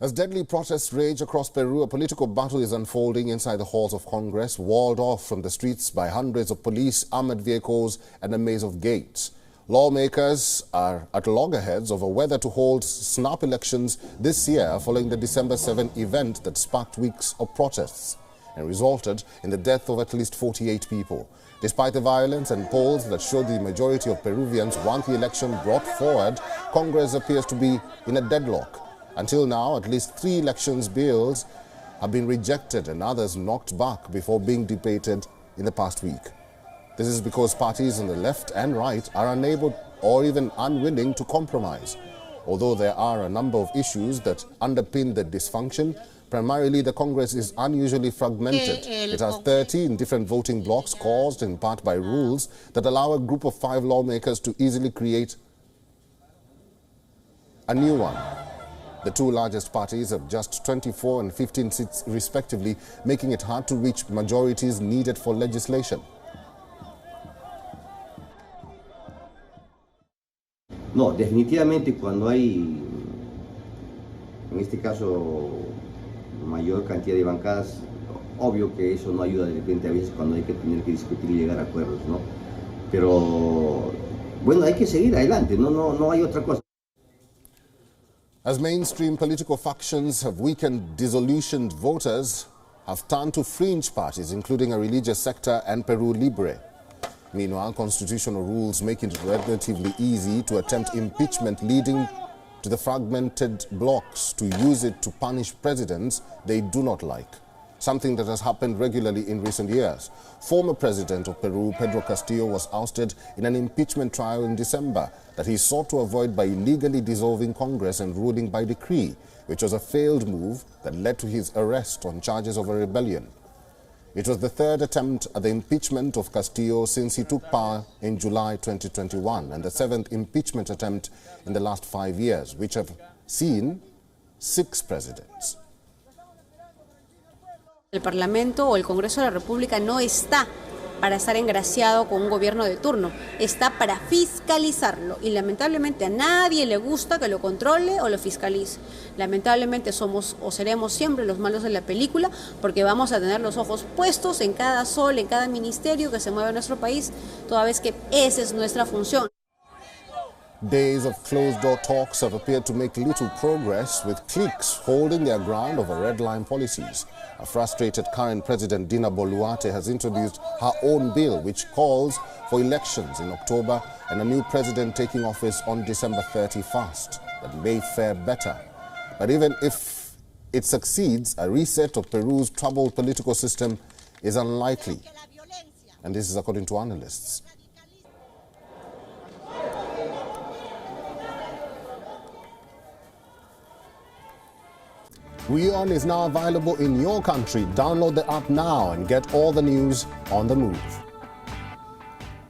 As deadly protests rage across Peru, a political battle is unfolding inside the halls of Congress, walled off from the streets by hundreds of police, armored vehicles, and a maze of gates. Lawmakers are at loggerheads over whether to hold snap elections this year following the December 7 event that sparked weeks of protests and resulted in the death of at least 48 people. Despite the violence and polls that showed the majority of Peruvians want the election brought forward, Congress appears to be in a deadlock. Until now, at least 3 elections bills have been rejected and others knocked back before being debated in the past week. This is because parties on the left and right are unable or even unwilling to compromise. Although there are a number of issues that underpin the dysfunction, primarily the Congress is unusually fragmented. It has 13 different voting blocks caused in part by rules that allow a group of 5 lawmakers to easily create a new one. The 2 largest parties have just 24 and 15 seats respectively, making it hard to reach majorities needed for legislation. No, definitivamente cuando hay, en este caso, mayor cantidad de bancadas, obvio que eso no ayuda de repente a veces cuando hay que tener que discutir y llegar a acuerdos, ¿no? Pero, bueno, hay que seguir adelante, no hay otra cosa. As mainstream political factions have weakened, disillusioned voters have turned to fringe parties, including a religious sector and Peru Libre. Meanwhile, constitutional rules make it relatively easy to attempt impeachment, leading to the fragmented blocs to use it to punish presidents they do not like, something that has happened regularly in recent years. Former President of Peru, Pedro Castillo, was ousted in an impeachment trial in December that he sought to avoid by illegally dissolving Congress and ruling by decree, which was a failed move that led to his arrest on charges of a rebellion. It was the 3rd attempt at the impeachment of Castillo since he took power in July 2021 and the 7th impeachment attempt in the last 5 years, which have seen 6 presidents. El Parlamento o el Congreso de la República no está para estar engraciado con un gobierno de turno, está para fiscalizarlo y lamentablemente a nadie le gusta que lo controle o lo fiscalice. Lamentablemente somos o seremos siempre los malos de la película porque vamos a tener los ojos puestos en cada sol, en cada ministerio que se mueve en nuestro país, toda vez que esa es nuestra función. Days of closed-door talks have appeared to make little progress, with cliques holding their ground over red-line policies. A frustrated current President Dina Boluarte has introduced her own bill, which calls for elections in October and a new president taking office on December 31st that may fare better. But even if it succeeds, a reset of Peru's troubled political system is unlikely. And this is according to analysts. WION is now available in your country. Download the app now and get all the news on the move.